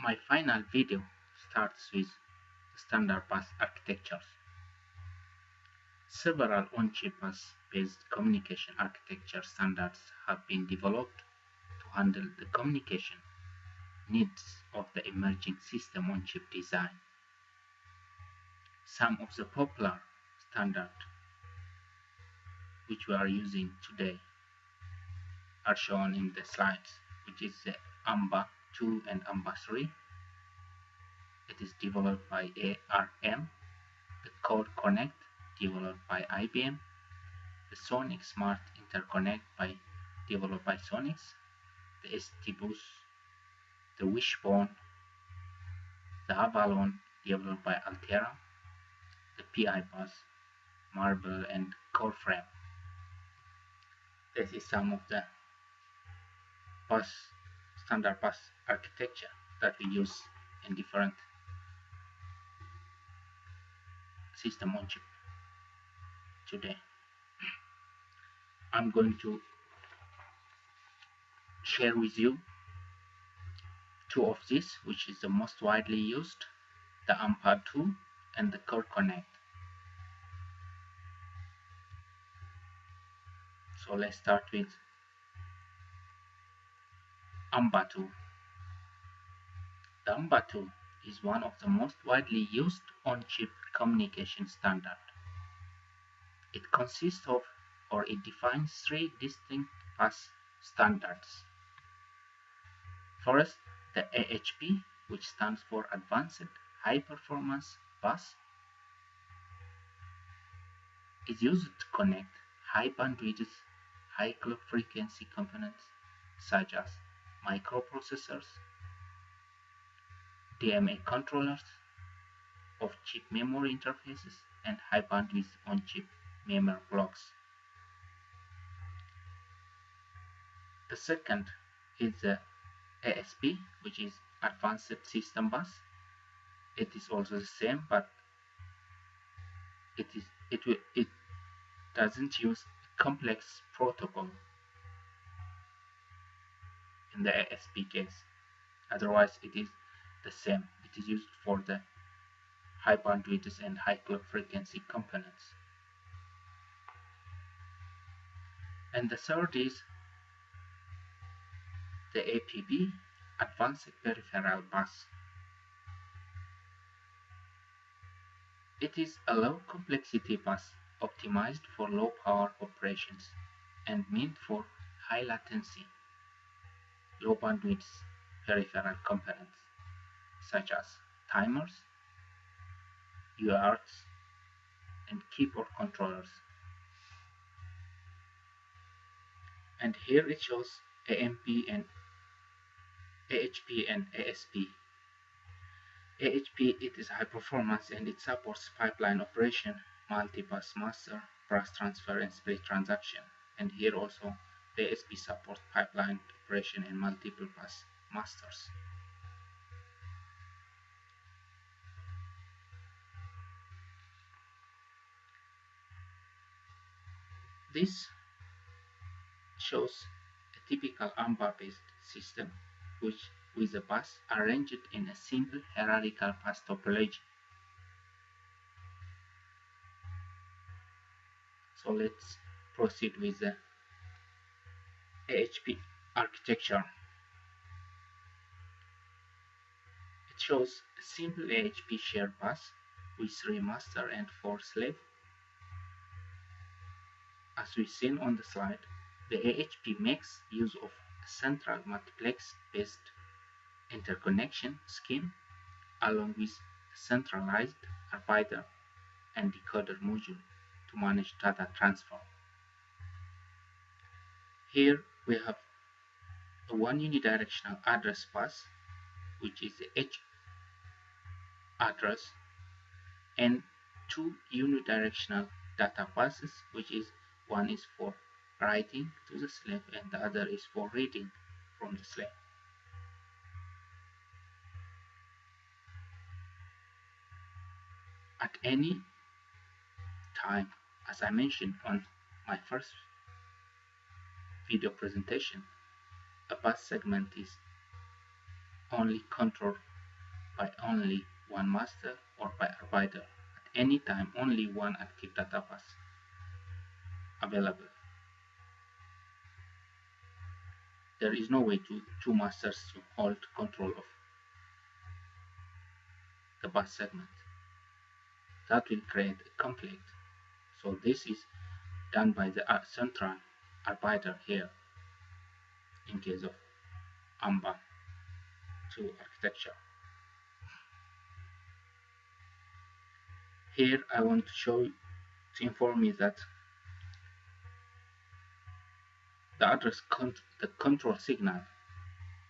My final video starts with standard bus architectures. Several on-chip bus-based communication architecture standards have been developed to handle the communication needs of the emerging system-on-chip design. Some of the popular standards which we are using today are shown in the slides, which is the AMBA 2 and AMBA 3. It is developed by ARM, the Core Connect developed by IBM, the Sonic Smart Interconnect developed by Sonix, the ST-Bus, the Wishbone, the Avalon developed by Altera, the PI Bus, Marble, and CoreFrame. This is some of the standard bus architecture that we use in different system on chip today. I'm going to share with you two of these, which is the most widely used, the AMPA2 and the Core Connect. So let's start with AMPA2. The AMPA2 is one of the most widely used on-chip communication standard. It consists of, or it defines, three distinct bus standards. First, the AHB, which stands for Advanced High Performance Bus, is used to connect high bandwidth, high clock frequency components such as microprocessors, DMA controllers, off-chip memory interfaces, and high bandwidth on-chip memory blocks. The second is the ASB, which is Advanced System Bus. It is also the same, but it doesn't use a complex protocol in the ASB case. Otherwise, it is the same. It is used for the high bandwidth and high clock frequency components. And the third is the APB, Advanced Peripheral Bus. It is a low complexity bus optimized for low power operations and meant for high latency, low bandwidth peripheral components such as timers, UARTs, and keyboard controllers. And here it shows AHB and ASB. AHB, it is high performance and it supports pipeline operation, multi-bus master, bus transfer, and split transaction. And here also the ASB supports pipeline operation and multiple bus masters. This shows a typical AMBA-based system, which with the bus arranged in a simple hierarchical bus topology. So let's proceed with the AHB architecture. It shows a simple AHB shared bus with 3 master and 4 slave. As we've seen on the slide, the AHB makes use of a central multiplex-based interconnection scheme along with a centralized arbiter and decoder module to manage data transfer. Here we have a one unidirectional address bus, which is the H address, and 2 unidirectional data buses, which is one is for writing to the slave and the other is for reading from the slave. At any time, as I mentioned on my first video presentation, a bus segment is only controlled by only one master or by arbiter. At any time, only one active data bus available. There is no way to two masters to hold control of the bus segment. That will create a conflict. So this is done by the central arbiter here in case of AMBA 2 architecture. Here I want to show you, to inform you that the address the control signal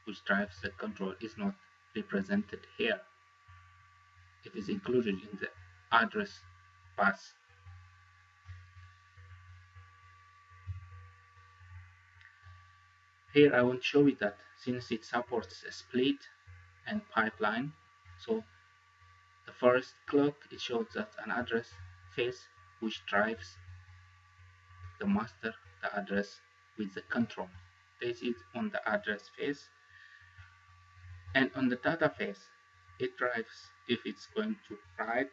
which drives the control is not represented here. It is included in the address bus. Here I want to show you that since it supports a split and pipeline, so the first clock, it shows that an address phase which drives the master, the address with the control. This is on the address phase, and on the data phase it drives if it's going to write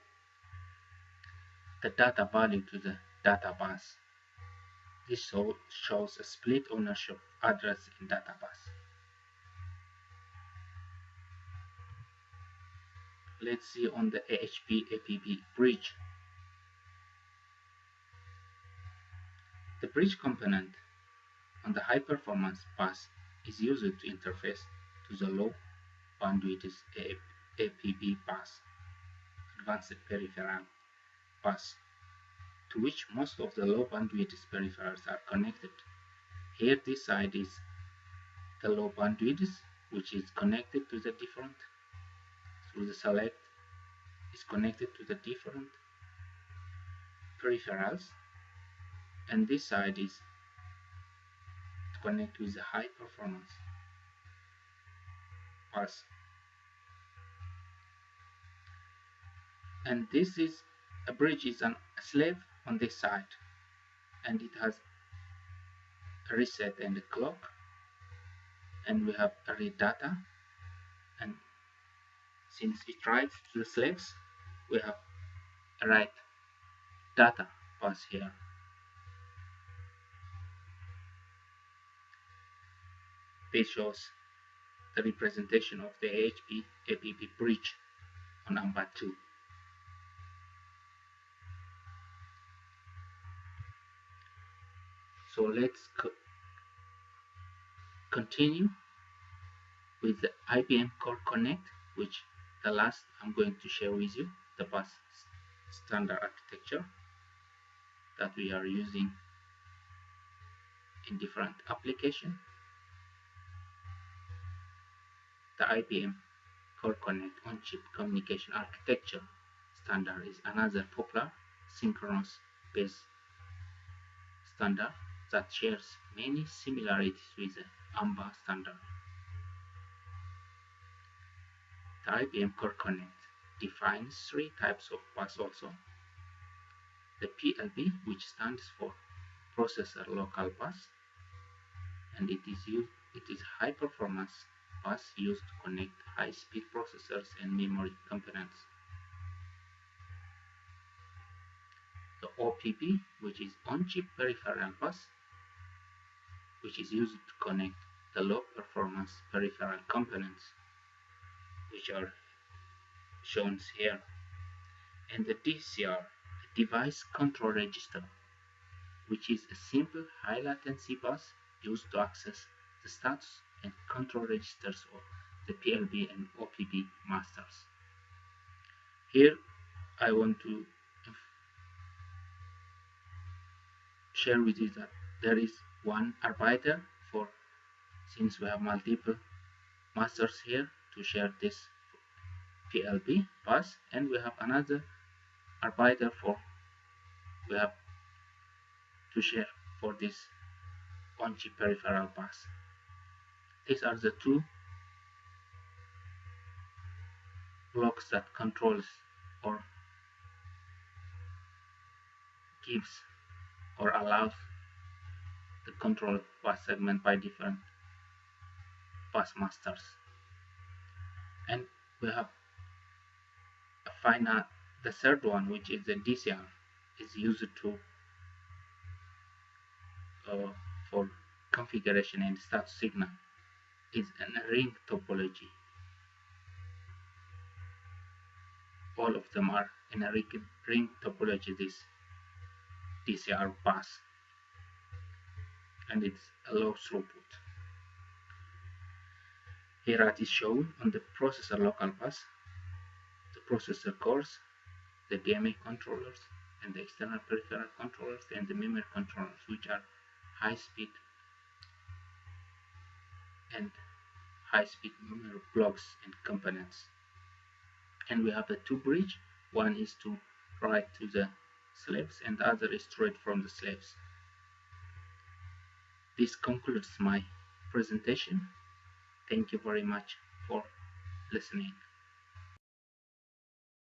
the data value to the data bus. This shows a split ownership address in data bus. Let's see on the AHP APB bridge. The bridge component on the high performance bus is used to interface to the low bandwidth APB bus, advanced peripheral bus, to which most of the low bandwidth peripherals are connected. Here this side is the low bandwidth, which is connected to the different, through the select, is connected to the different peripherals, and this side is to connect with the high performance bus. And this is a bridge is a slave on this side, and it has a reset and a clock, and we have a read data, and since it writes to the slaves, we have a write data bus here. This shows the representation of the AHP APB bridge on AMBA 2. So let's continue with the IBM Core Connect, which the last I'm going to share with you, the bus standard architecture that we are using in different applications. The IBM Core Connect on-chip communication architecture standard is another popular synchronous based standard that shares many similarities with the AMBA standard. The IBM Core Connect defines three types of bus also. The PLB, which stands for Processor Local Bus, and it is high performance bus used to connect high-speed processors and memory components. The OPB, which is on-chip peripheral bus, which is used to connect the low-performance peripheral components, which are shown here. And the DCR, the Device Control Register, which is a simple high-latency bus used to access the status and control registers of the PLB and OPB masters. Here I want to share with you that there is one arbiter for, since we have multiple masters here, to share this PLB bus, and we have another arbiter for we have to share for this on-chip peripheral bus. These are the two blocks that controls or gives or allows the control bus segment by different bus masters. And we have the third one, which is the DCR, is used to for configuration and status signal, is a ring topology. All of them are in a ring topology, this DCR bus, and it's a low throughput. Here it is shown on the processor local bus, the processor cores, the DMA controllers, and the external peripheral controllers, and the memory controllers, which are high-speed memory blocks and components. And we have the two bridge. One is to write to the slaves, and the other is to read from the slaves. This concludes my presentation. Thank you very much for listening.